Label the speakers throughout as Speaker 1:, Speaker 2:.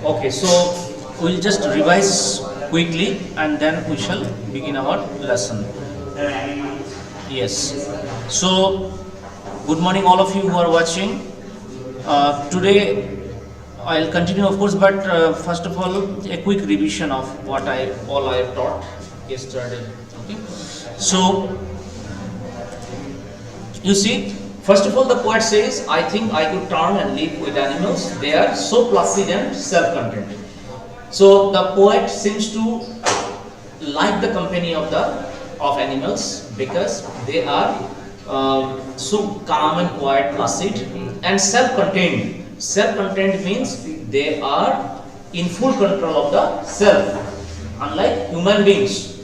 Speaker 1: Okay, so we'll just revise quickly and then we shall begin our lesson. Yes. So, good morning all of you who are watching. Today I'll continue, of course, but first of all, a quick revision of what I taught yesterday. Okay. So, you see, first of all, the poet says, I think I could turn and live with animals. They are so placid and self-content. So the poet seems to like the company of animals because they are so calm and quiet, placid, and self-contained. Self-contained means they are in full control of the self, unlike human beings.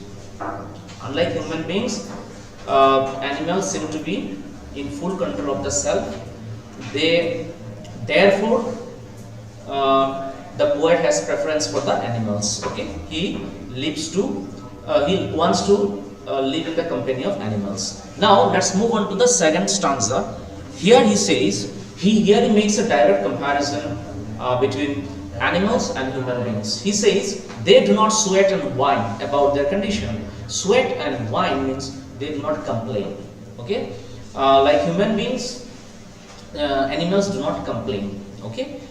Speaker 1: Animals seem to be in full control of the self. Therefore, the poet has preference for the animals. Okay, he wants to live in the company of animals. Now let's move on to the second stanza. Here he says, he makes a direct comparison between animals and human beings. He says they do not sweat and whine about their condition. Sweat and whine means they do not complain. Okay, like human beings, animals do not complain. Okay,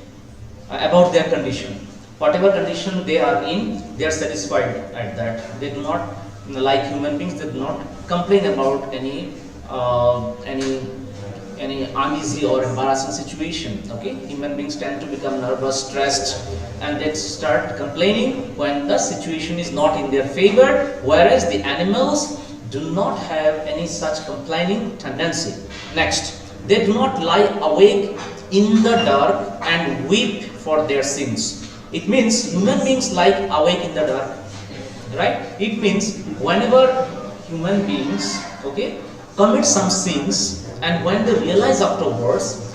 Speaker 1: about their condition. Whatever condition they are in, they are satisfied at that. They do not, like human beings, they do not complain about any uneasy or embarrassing situation. Okay, human beings tend to become nervous, stressed, and they start complaining when the situation is not in their favor, whereas the animals do not have any such complaining tendency. Next, they do not lie awake in the dark and weep for their sins. It means human beings lie awake in the dark, right? It means whenever human beings, okay, commit some sins, and when they realize afterwards,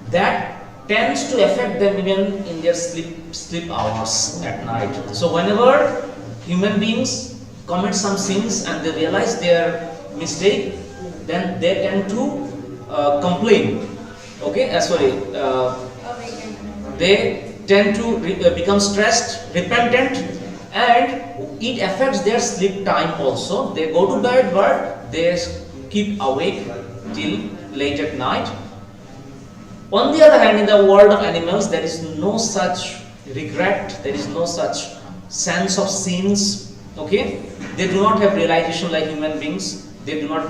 Speaker 1: that tends to affect them even in their sleep hours at night. So whenever human beings commit some sins and they realize their mistake, then they tend to complain. Okay, they tend to become stressed, repentant, and it affects their sleep time also. They go to bed, but they keep awake till late at night. On the other hand, in the world of animals, there is no such regret, there is no such sense of sins. Okay, they do not have realization like human beings. They do not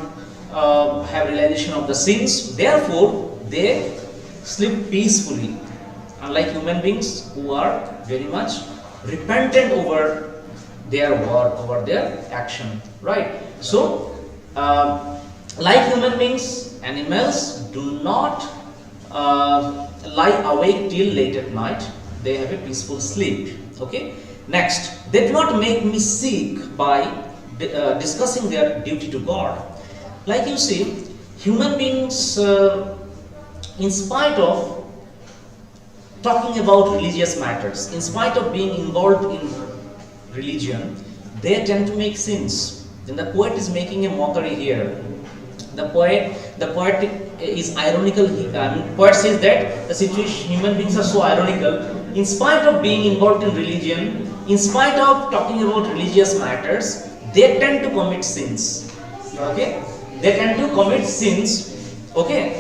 Speaker 1: have realization of the sins. Therefore, they sleep peacefully. Unlike human beings who are very much repentant over their word, over their action. Right? So, like human beings, animals do not lie awake till late at night. They have a peaceful sleep. Okay. Next, they do not make me sick by discussing their duty to God. Like you see, human beings, in spite of talking about religious matters, in spite of being involved in religion, they tend to make sins. Then the poet is making a mockery here. The poet is ironical. Poet says that the situation, human beings are so ironical. In spite of being involved in religion, in spite of talking about religious matters, they tend to commit sins. Okay, they tend to commit sins. Okay,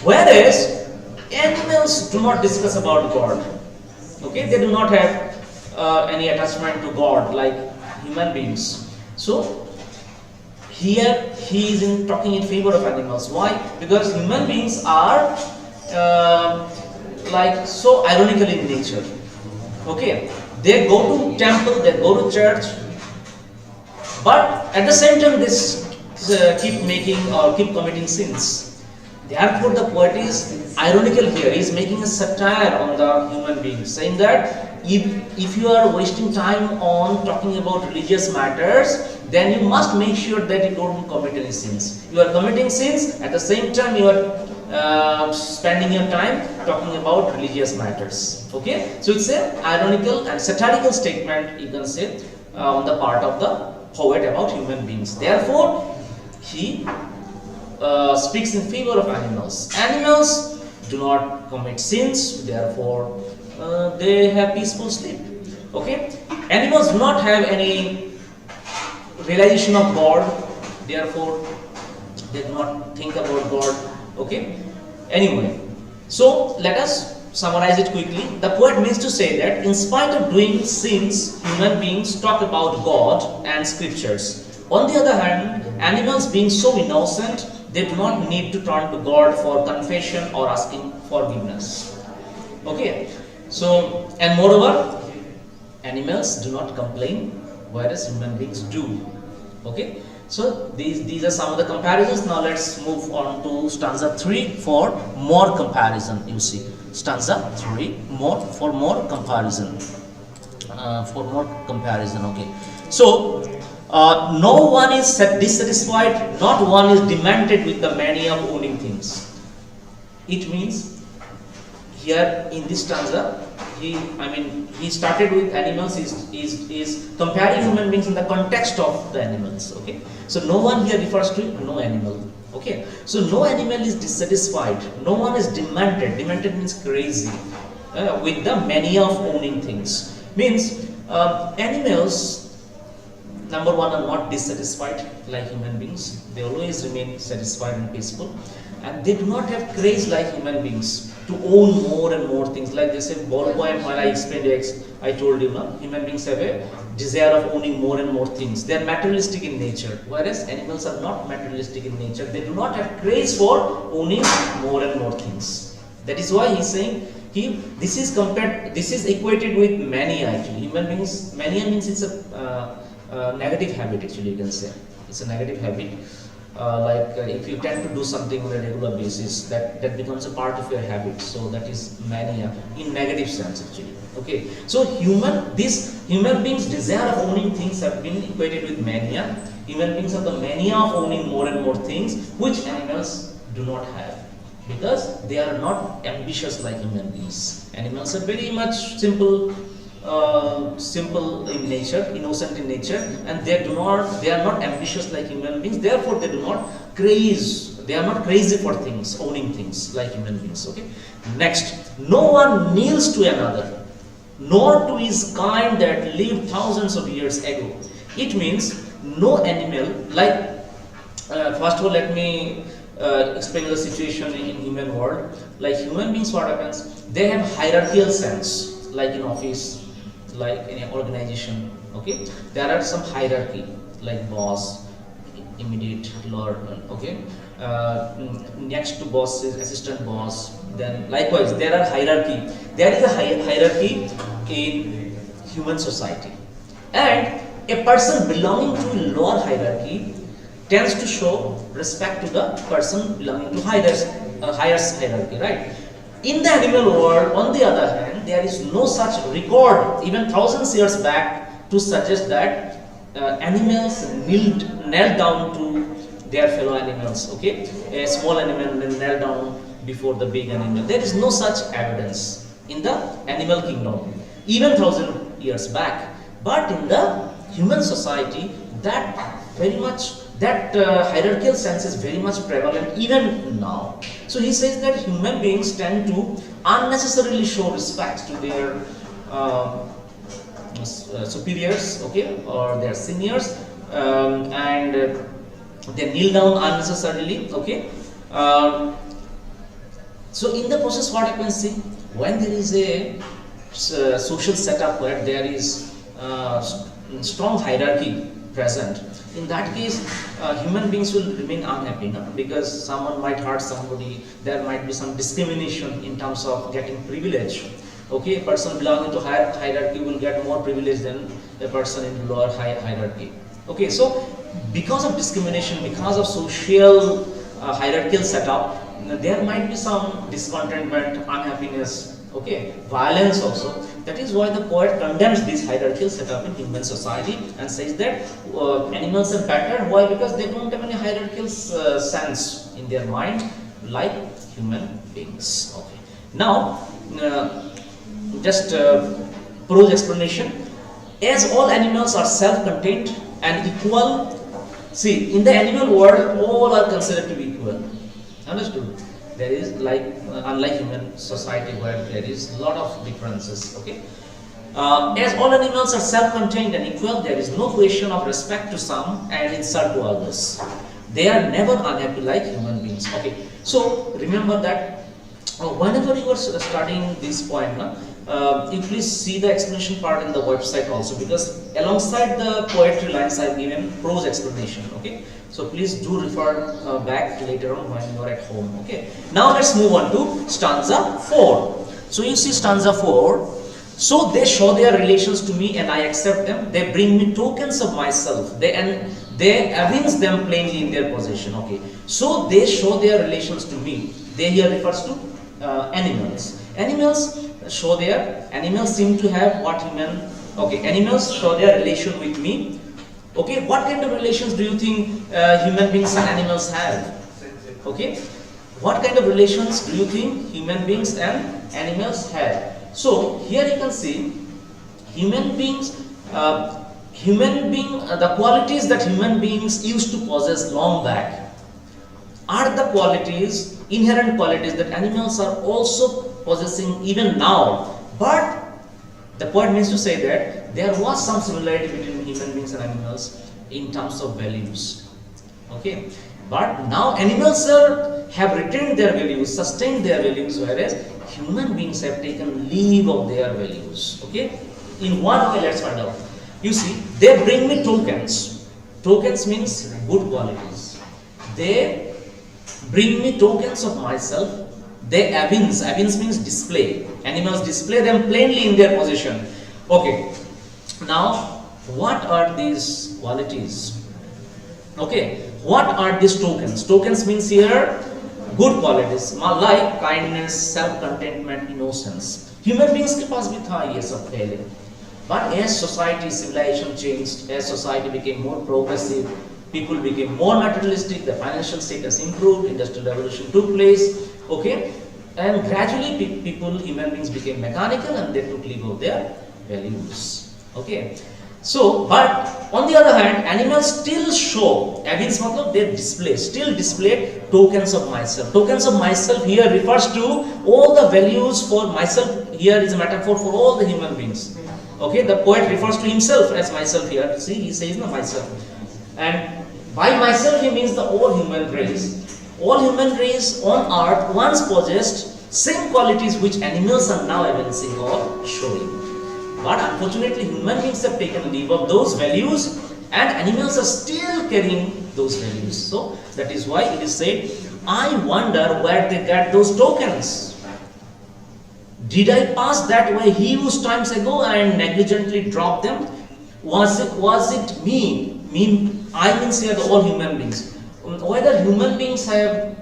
Speaker 1: whereas animals do not discuss about God. Okay, they do not have any attachment to God like human beings. So here he is talking in favor of animals. Why? Because human beings are like so ironical in nature. Okay, they go to temple, they go to church, but at the same time they keep making or keep committing sins. Therefore, the poet is ironical here. He is making a satire on the human beings, saying that if you are wasting time on talking about religious matters, then you must make sure that you don't commit any sins. You are committing sins, at the same time you are spending your time talking about religious matters. Okay, so it's an ironical and satirical statement, you can say, on the part of the poet about human beings. Therefore, he speaks in favor of animals. Animals do not commit sins, therefore they have peaceful sleep. Okay, animals do not have any realization of God, therefore they do not think about God. Okay, anyway, so let us summarize it quickly. The poet means to say that in spite of doing sins, human beings talk about God and scriptures. On the other hand, animals being so innocent, they do not need to turn to God for confession or asking forgiveness. Okay, so and moreover, animals do not complain, whereas human beings do. Okay, so these are some of the comparisons. Now let's move on to stanza 3 for more comparison. You see, stanza 3 more comparison. Okay, so no one is dissatisfied, not one is demented with the mania of owning things. It means here in this stanza, he started with animals, is comparing human beings in the context of the animals. Okay, so no one here refers to no animal. Okay, so no animal is dissatisfied, no one is demented. Demented means crazy with the mania of owning things. Means animals, number one, are not dissatisfied like human beings. They always remain satisfied and peaceful, and they do not have craze like human beings to own more and more things. Like they say, ball poem, when I explained X, I told you, no? Human beings have a desire of owning more and more things. They are materialistic in nature, whereas animals are not materialistic in nature. They do not have craze for owning more and more things. That is why he's saying this is equated with mania. Actually, human beings, mania means it's a negative habit. Actually, you can say it's a negative habit. If you tend to do something on a regular basis, that becomes a part of your habit. So that is mania in negative sense actually. Okay, so human beings' desire of owning things have been equated with mania. Human beings have the mania of owning more and more things, which animals do not have, because they are not ambitious like human beings. Animals are very much simple in nature, innocent in nature, and they are not ambitious like human beings. Therefore, they are not crazy for things, owning things like human beings. Okay. Next, no one kneels to another, nor to his kind that lived thousands of years ago. It means no animal, like first of all, let me explain the situation in human world. Like human beings, what happens? They have hierarchical sense, like in office, like in an organization. Okay, there are some hierarchy, like boss, immediate lord. Okay, next to boss is assistant boss. Then likewise, there are hierarchy. There is a hierarchy in human society, and a person belonging to a lower hierarchy tends to show respect to the person belonging to higher hierarchy, right? In the animal world, on the other hand, there is no such record, even thousands years back, to suggest that animals knelt down to their fellow animals. Okay, a small animal will kneel down before the big animal. There is no such evidence in the animal kingdom, even 1,000 years back. But in the human society, that hierarchical sense is very much prevalent even now. So he says that human beings tend to unnecessarily show respect to their superiors, okay, or their seniors, and they kneel down unnecessarily. Okay. So in the process, what you can see, when there is a social setup where there is strong hierarchy present, in that case, human beings will remain unhappy, no? Because someone might hurt somebody. There might be some discrimination in terms of getting privilege. Okay, a person belonging to higher hierarchy will get more privilege than a person in lower hierarchy. Okay, so because of discrimination, because of social hierarchical setup, there might be some discontentment, unhappiness. Okay, violence also. That is why the poet condemns this hierarchical setup in human society and says that animals are better. Why? Because they don't have any hierarchical sense in their mind like human beings. Okay. Now, just prose explanation. As all animals are self-contained and equal, See, in the animal world, all are considered to be equal. Understood? There is like, unlike human society where there is a lot of differences. Okay. As all animals are self-contained and equal, there is no question of respect to some and insult to others. They are never unhappy like human beings. Okay. So remember that whenever you are studying this point, you please see the explanation part in the website also, because alongside the poetry lines I have given prose explanation. Okay, so please do refer back later on when you are at home. Okay, now let's move on to stanza 4. So you see stanza 4. So they show their relations to me and I accept them. They bring me tokens of myself. They evince them plainly in their possession. Okay, so they show their relations to me. They here refers to animals. Animals seem to have what human. Okay, animals show their relation with me. Okay, what kind of relations do you think human beings and animals have? Okay, what kind of relations do you think human beings and animals have? So here you can see the qualities that human beings used to possess long back are the qualities, inherent qualities that animals are also possessing even now. But the point means to say that there was some similarity between human beings and animals in terms of values. Okay, but now animals have retained their values, sustained their values, whereas human beings have taken leave of their values. Okay, in what way? Let's find out. You see, they bring me tokens. Tokens means good qualities. They bring me tokens of myself. They evince means display. Animals display them plainly in their possession. Okay, now what are these qualities? Okay, what are these tokens? Tokens means here good qualities like kindness, self-contentment, innocence. Human beings के पास भी था ये सब पहले. But as society, civilization changed, as society became more progressive, people became more materialistic, the financial status improved, industrial revolution took place. Okay, and gradually human beings became mechanical and they took leave of their values. Okay, so but on the other hand, animals still show, evince matlab they still display tokens of myself. Tokens of myself here refers to all the values for myself. Here is a metaphor for all the human beings. Okay, the poet refers to himself as myself here. See, he says not myself, and by myself he means the whole human race. All human race on earth once possessed same qualities which animals are now evincing or showing. But unfortunately, human beings have taken leave of those values and animals are still carrying those values. So that is why it is said, I wonder where they get those tokens. Did I pass that way huge times ago and negligently dropped them? Was it me? I means here the all human beings. Whether human beings have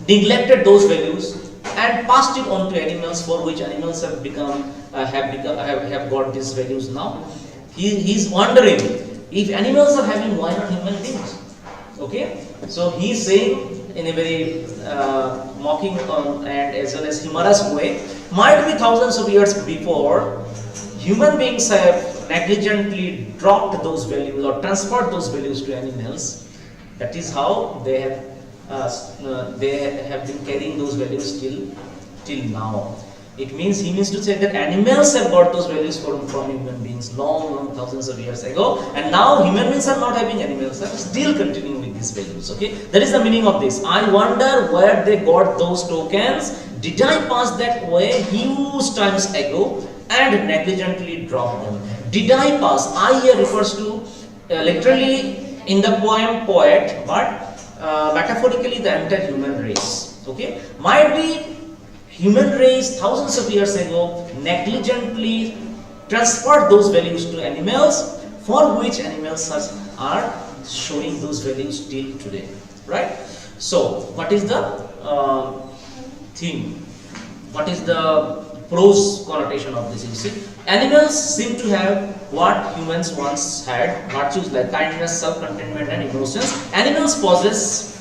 Speaker 1: neglected those values and passed it on to animals, for which animals have got these values now. He is wondering, if animals are having, why not human beings? Okay, so he is saying in a very mocking and as well as humorous way, might be thousands of years before, human beings have negligently dropped those values or transferred those values to animals. That is how they have been carrying those values till now. It means he means to say that animals have got those values from human beings long thousands of years ago, and now human beings are not having, animals are still continuing with these values. Okay, that is the meaning of this. I wonder where they got those tokens. Did I pass that way huge times ago and negligently dropped them? Did I pass? I here refers to literally in the poem poet, but metaphorically the entire human race. Okay, might be human race thousands of years ago negligently transferred those values to animals, for which animals are showing those values till today. Right? So, what is the theme? What is the prose connotation of this? You see, animals seem to have what humans once had, virtues like kindness, self-contentment, and innocence. Animals possess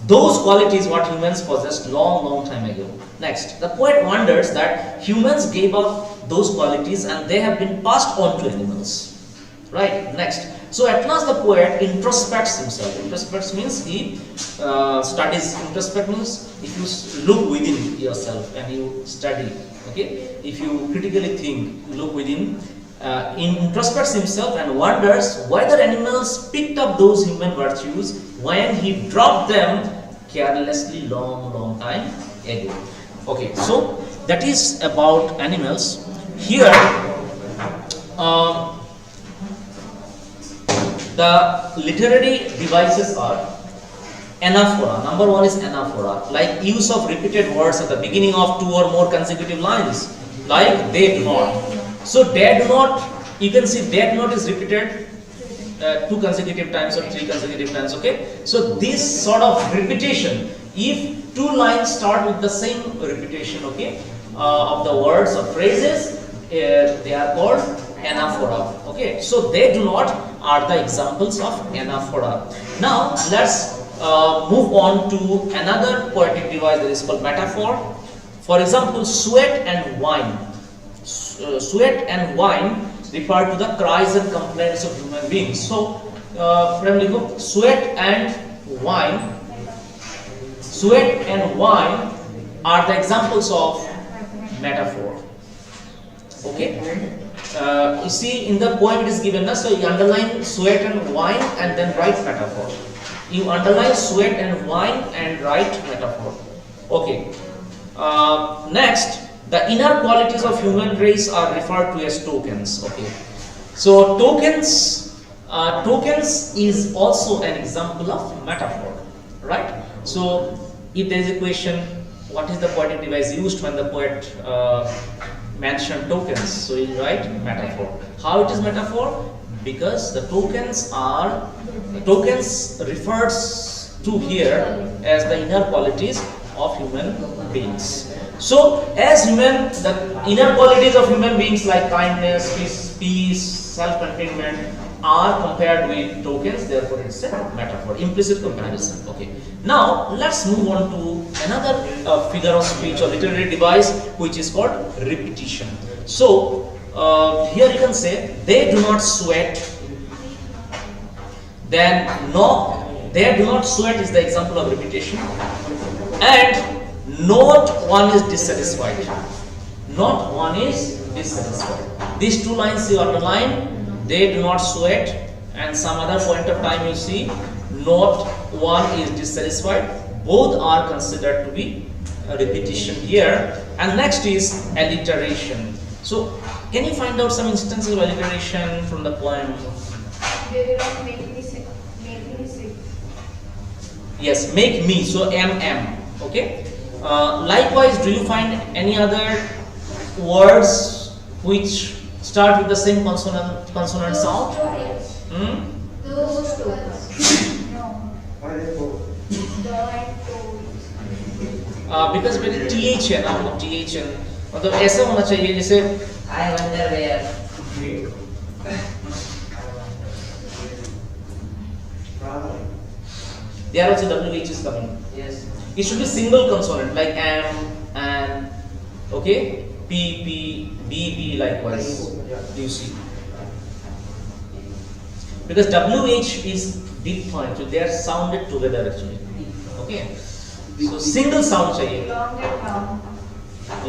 Speaker 1: those qualities what humans possessed long time ago. Next, the poet wonders that humans gave up those qualities and they have been passed on to animals. Right, next. So at last the poet introspects himself. Introspects means he studies. Introspect means if you look within yourself and you study. Okay, if you critically think, look within, introspects himself and wonders whether animals picked up those human virtues when he dropped them carelessly long time ago. Okay, so that is about animals. Here, the literary devices are anaphora. Number one is anaphora, like use of repeated words at the beginning of two or more consecutive lines, like they do not. So they do not, you can see they do not is repeated 2 consecutive times or 3 consecutive times. Okay, so this sort of repetition, if 2 lines start with the same repetition, okay, of the words or phrases, they are called anaphora. Okay, so they do not are the examples of anaphora. Now let's move on to another poetic device that is called metaphor. For example, sweat and wine. Sweat and wine refer to the cries and complaints of human beings. So, sweat and wine. Sweat and wine are the examples of metaphor. Okay. You see in the poem it is given, so you underline sweat and wine and then write metaphor. You underline sweat and wine and write metaphor. Okay. Next, the inner qualities of human race are referred to as tokens. Okay. So tokens is also an example of metaphor, right? So if there is a question, what is the poetic device used when the poet mention tokens? So you write metaphor. How it is metaphor? Because the tokens refers to here as the inner qualities of human beings. So as the inner qualities of human beings like kindness, peace, self-containment are compared with tokens, therefore it's a metaphor, implicit comparison. Okay. Now let's move on to another figure of speech or literary device which is called repetition. So here you can say they do not sweat. Then no, they do not sweat is the example of repetition. And not one is dissatisfied. Not one is dissatisfied. These 2 lines you underline. They do not sweat, and some other point of time you see not one is dissatisfied. Both are considered to be a repetition here. And next is alliteration. So can you find out some instances of alliteration from the poem?
Speaker 2: They did not make me sick.
Speaker 1: Yes, make me. So mm. Okay. Likewise, do you find any other words which start with the same consonant sound? Hmm?
Speaker 2: Those two. No.
Speaker 1: Because when th है ना, th मतलब ऐसा होना चाहिए जैसे
Speaker 3: I wonder where.
Speaker 1: there also wh is coming.
Speaker 3: Yes.
Speaker 1: It should be single consonant like am, and, okay, p, b likewise. Do you see? Because wh is deep point, so they are sounded together actually. Okay. So single sound चाहिए.
Speaker 2: Long and long.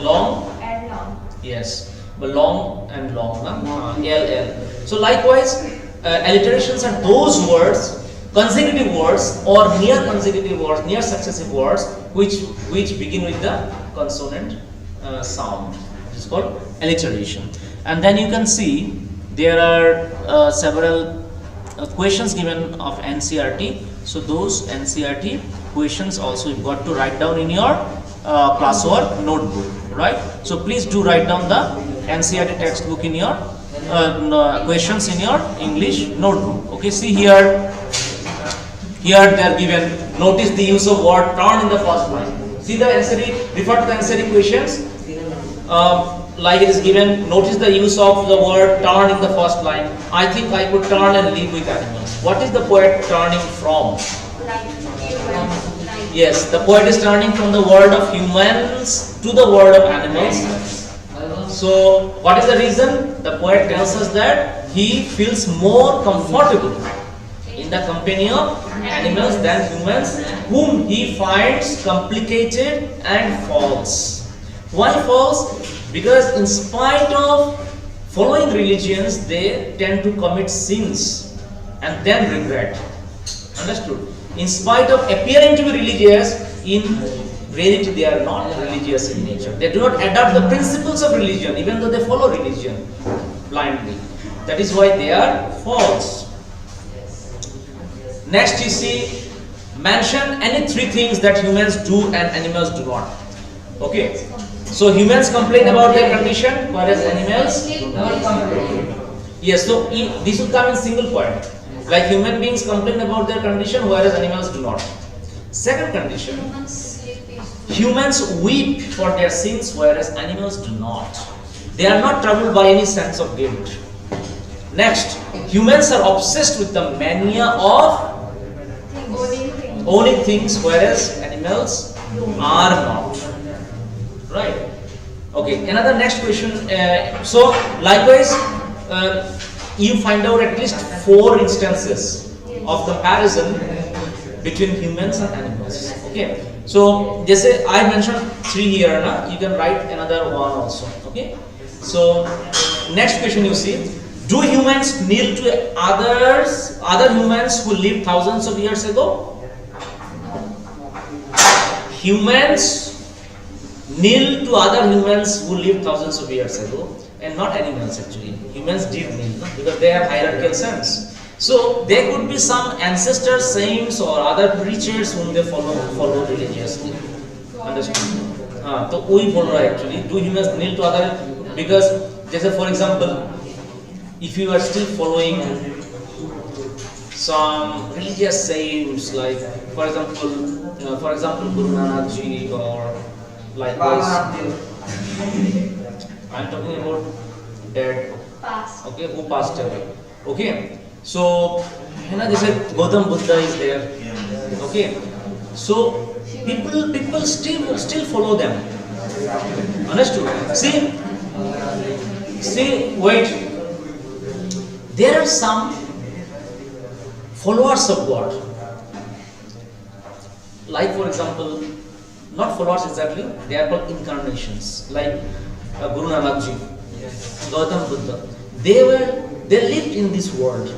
Speaker 1: Long.
Speaker 2: And long.
Speaker 1: Yes. But long and long, na? L. So likewise, alliterations are those words, consecutive words or near consecutive words, near successive words, which begin with the consonant sound. It is called alliteration. And then you can see there are several questions given of NCERT. So those NCERT questions also you've got to write down in your classwork notebook, right? So please do write down the NCERT textbook in your questions in your English notebook. Okay, see here they are given. Notice the use of word turn in the first line. See the NCERT, refer to the NCERT questions. Like it is given, notice the use of the word turn in the first line. I think I could turn and live with animals. What is the poet turning from? Yes, the poet is turning from the world of humans to the world of animals. So, what is the reason? The poet tells us that he feels more comfortable in the company of animals than humans, whom he finds complicated and false. Why false? Because in spite of following religions, they tend to commit sins and then regret. Understood? In spite of appearing to be religious, in reality they are not religious in nature. They do not adopt the principles of religion, even though they follow religion blindly. That is why they are false. Next you see, mention any three things that humans do and animals do not. Okay. So humans complain about their condition, whereas animals do not. Yes, so this will come in single point. Like human beings complain about their condition, whereas animals do not. Second condition, humans weep for their sins, whereas animals do not. They are not troubled by any sense of guilt. Next, humans are obsessed with the mania of owning things, whereas animals are not. Right? Okay, another next question. So, likewise, you find out at least 4 instances of comparison between humans and animals. Okay, so just I mentioned 3 here, na? You can write another one also. Okay, so next question you see, do humans kneel to other humans who lived thousands of years ago? Humans kneel to other humans who lived thousands of years ago, and not animals actually. Humans did kneel, no? Because they have hierarchical sense. So there could be some ancestor saints or other preachers whom they follow religiously. Understand? So we follow actually. Do humans kneel to other? Because just for example, if you are still following some religious saints, like for example Guru Nanak Ji, or likewise, I'm talking about dead, okay, who passed away. Okay, so they said Gautam Buddha is there. Okay, so people still follow them. Understood? See, wait. There are some followers of God. Like for example, not followers exactly, they are called incarnations. Like Guru Nanak Ji, Gautam Buddha. They lived in this world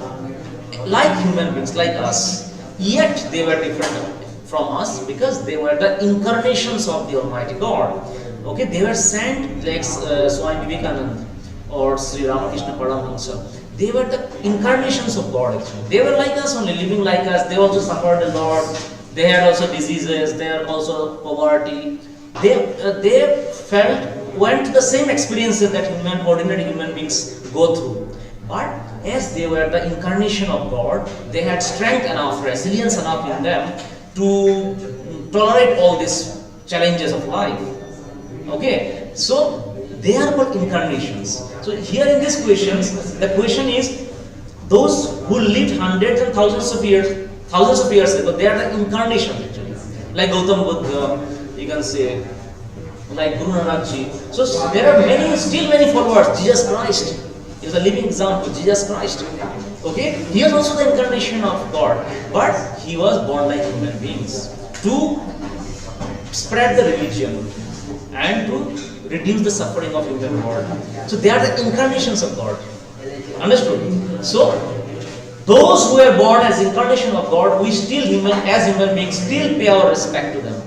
Speaker 1: like human beings, like us. Yet they were different from us because they were the incarnations of the Almighty God. Okay, they were sent like Swami Vivekananda or Sri Ramakrishna Paramahansa. They were the incarnations of God actually. They were like us only, living like us. They also suffered a lot. They had also diseases. They had also poverty. They went to the same experiences that ordinary human beings go through. But as they were the incarnation of God, they had strength enough, resilience enough in them to tolerate all these challenges of life. Okay, so they are called incarnations. So here in these questions, the question is, those who lived hundreds and thousands of years ago, they are the incarnation actually. Like Gautam Buddha, you can say, like Guru Nanak Ji. So there are still many followers. Jesus Christ is a living example. Jesus Christ. Okay, he is also the incarnation of God, but he was born like human beings to spread the religion and to reduce the suffering of human world. So they are the incarnations of God. Understood? So those who were born as incarnation of God, we still as human beings still pay our respect to them.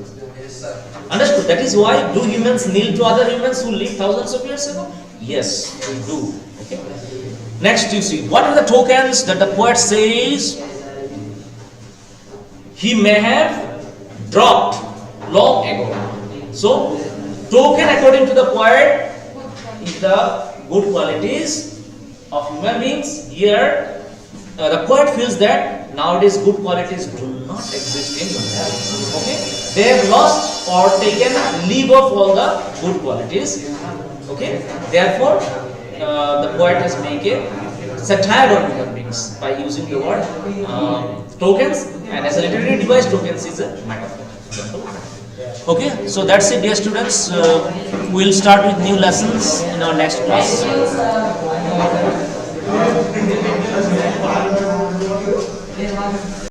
Speaker 1: Understood? That is why do humans kneel to other humans who lived thousands of years ago? Yes, we do. Okay. Next you see, what are the tokens that the poet says he may have dropped long ago? So token according to the poet is the good qualities of human beings. Here the poet feels that nowadays good qualities do not exist in humanity. Okay, they have lost or taken leave of all the good qualities. Okay, therefore the poet has made a satire on human beings by using the word tokens, and as a literary device, tokens is a metaphor. Okay, so that's it, dear students. We'll start with new lessons in our next class.